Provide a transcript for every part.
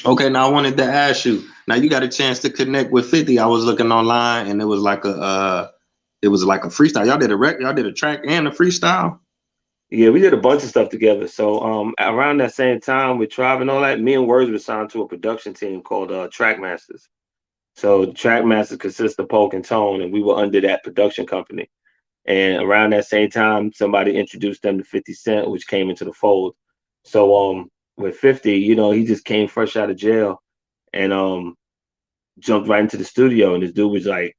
Okay, now I wanted to ask you. Now you got a chance to connect with 50. I was looking online and it was like a freestyle. Y'all did a track and a freestyle? Yeah, we did a bunch of stuff together. So around that same time with Tribe and all that, me and Words were signed to a production team called Trackmasters. So Trackmasters consists of Polk and Tone, and we were under that production company. And around that same time, somebody introduced them to 50 Cent, which came into the fold. So with 50, he just came fresh out of jail and jumped right into the studio. And this dude was like,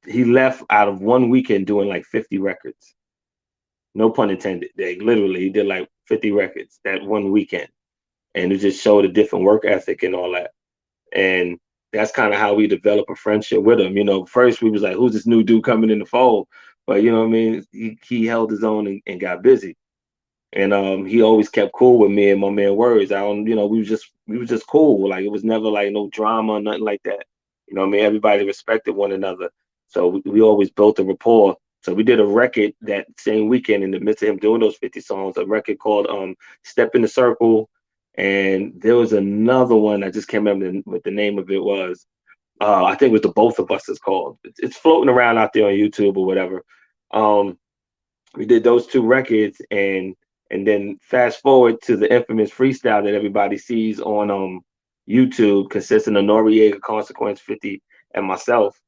he left out of one weekend doing like 50 records. No pun intended. Like literally, he did like 50 records that one weekend. And it just showed a different work ethic and all that. And that's kind of how we developed a friendship with him. First we was like, who's this new dude coming in the fold? But you know what I mean? He held his own and got busy. And he always kept cool with me and my man Words. I don't, we was just cool. Like it was never like no drama or nothing like that. You know what I mean? Everybody respected one another. So we always built a rapport. So we did a record that same weekend in the midst of him doing those 50 songs, a record called Step in the Circle. And there was another one I just can't remember what the name of it was. I think it was the Both of Us is called. It's floating around out there on YouTube or whatever. Um, we did those two records and then fast forward to the infamous freestyle that everybody sees on YouTube, consisting of Noriega, Consequence 50, and myself.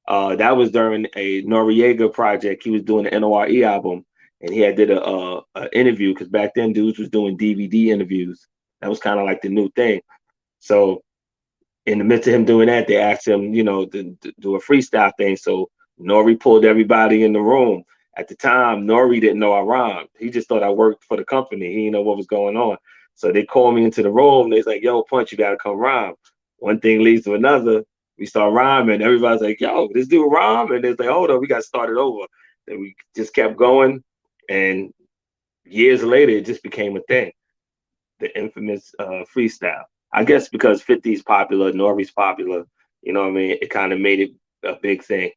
That was during a Noriega project. He was doing the N.O.R.E album, and he had did a interview because back then dudes was doing DVD interviews. That was kind of like the new thing. So in the midst of him doing that, they asked him, to do a freestyle thing. So N.O.R.E pulled everybody in the room. At the time, N.O.R.E didn't know I rhymed. He just thought I worked for the company. He didn't know what was going on. So they called me into the room. They's like, yo, Punch, you got to come rhyme. One thing leads to another. We start rhyming. Everybody's like, yo, this dude rhyme. And it's like, hold on, we got to start it over. Then we just kept going. And years later, it just became a thing, the infamous freestyle. I guess because 50's popular, N.O.R.E's popular, you know what I mean? It kind of made it a big thing.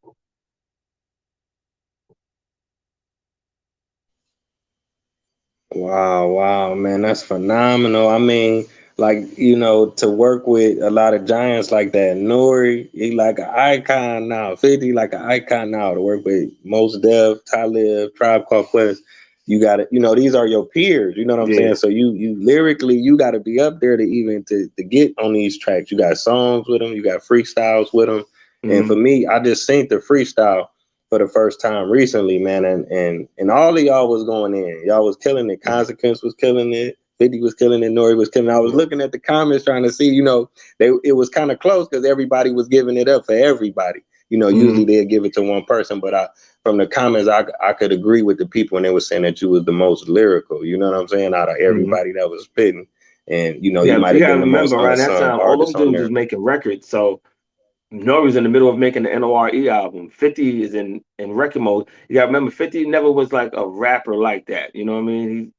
Wow, wow, man, that's phenomenal. I mean, like, to work with a lot of giants like that, Nori, he like an icon now. 50 like an icon now. To work with Mos Def, Talib, Tribe Called Quest, you got to, these are your peers. You know what I'm saying? Yeah. So you lyrically, you got to be up there to even to get on these tracks. You got songs with them, you got freestyles with them, and for Hmm. me, I just synced the freestyle for the first time recently, man, and all of y'all was going in. Y'all was killing it. Consequence was killing it. 50 was killing it. N.O.R.E was killing it. I was looking at the comments trying to see, it was kind of close because everybody was giving it up for everybody. Usually Hmm. they'd give it to one person, but from the comments, I could agree with the people, and they were saying that you was the most lyrical. You know what I'm saying? Out of Hmm. everybody that was spitting, and you Yeah, might you have gotta been the most remember around that unsung time, all them artist on dudes was there. making records. So N.O.R.E was in the middle of making the N.O.R.E album. 50 is in record mode. You gotta remember, 50 never was like a rapper like that. You know what I mean?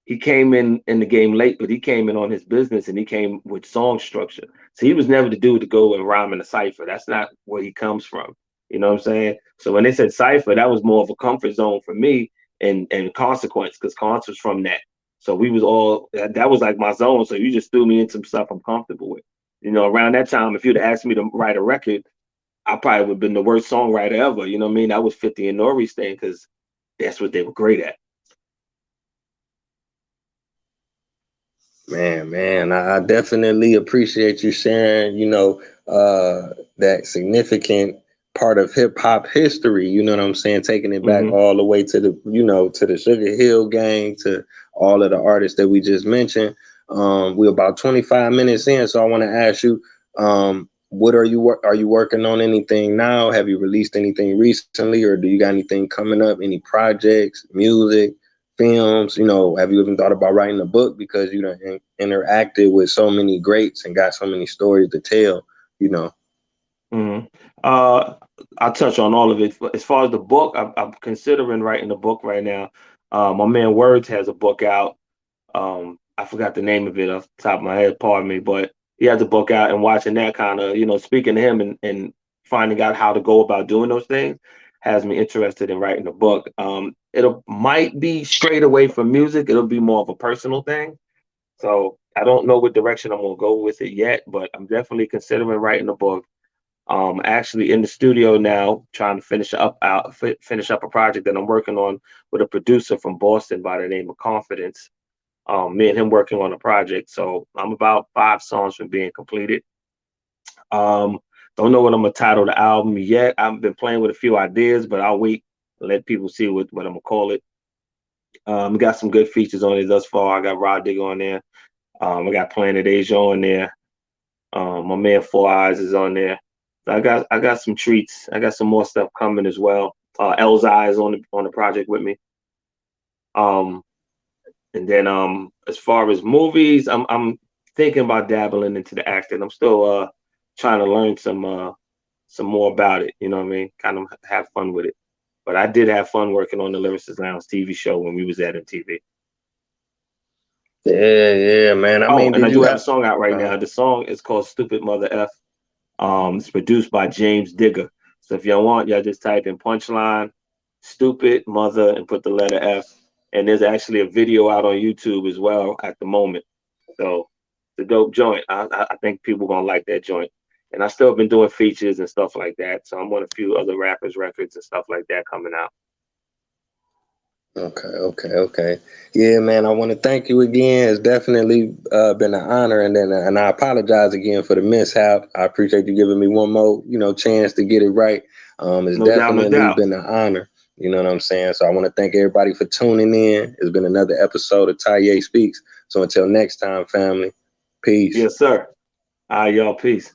He came in the game late, but he came in on his business and he came with song structure. So he was never the dude to go and rhyme in a cipher. That's not where he comes from. You know what I'm saying? So when they said cipher, that was more of a comfort zone for me and consequence because Cons was from that. So we was all that was like my zone. So you just threw me in some stuff I'm comfortable with. Around that time, if you'd asked me to write a record, I probably would have been the worst songwriter ever. You know what I mean? That was 50 and N.O.R.E thing because that's what they were great at. Man, I definitely appreciate you sharing, that significant part of hip hop history. You know what I'm saying? Taking it back Hmm. all the way to to the Sugar Hill Gang, to all of the artists that we just mentioned. We're about 25 minutes in, so I want to ask you, what are you working on anything now? Have you released anything recently, or do you got anything coming up? Any projects, music? Films, have you even thought about writing a book because you done interacted with so many greats and got so many stories to tell, you know? Hmm. Uh, I'll touch on all of it. As far as the book, I'm considering writing a book right now. My man Words has a book out. I forgot the name of it off the top of my head, pardon me, but he has a book out and watching that kind of, speaking to him and finding out how to go about doing those things has me interested in writing a book. It'll might be straight away from music. It'll be more of a personal thing. So I don't know what direction I'm gonna go with it yet, but I'm definitely considering writing a book. Actually in the studio now, trying to finish up a project that I'm working on with a producer from Boston by the name of Confidence. Me and him working on a project. So I'm about 5 songs from being completed. Um, don't know what I'm gonna title the album yet. I've been playing with a few ideas, but I'll wait and let people see what I'm gonna call it. We got some good features on it thus far. I got Rod Digger on there. I got Planet Asia on there. My man Four Eyes is on there. So I got some treats. I got some more stuff coming as well. L's Eyes on the project with me. Um, and then as far as movies, I'm thinking about dabbling into the acting. I'm still trying to learn some more about it. You know what I mean? Kind of have fun with it. But I did have fun working on the Lyricist Lounge TV show when we was at MTV. Yeah, yeah, man. I Oh, mean, and did I you do have a have? song out right Uh, now. The song is called Stupid Mother F. It's produced by James Digger. So if y'all want, y'all just type in Punchline, Stupid Mother, and put the letter F. And there's actually a video out on YouTube as well at the moment. So it's a dope joint. I think people gonna like that joint. And I still been doing features and stuff like that. So I'm on a few other rappers' records and stuff like that coming out. Okay, okay, okay. Yeah, man, I want to thank you again. It's definitely been an honor, and I apologize again for the mishap. I appreciate you giving me one more, chance to get it right. It's No doubt, no definitely doubt. been an honor. You know what I'm saying? So I want to thank everybody for tuning in. It's been another episode of Taye Speaks. So until next time, family, peace. Yes, sir. All right, y'all. Peace.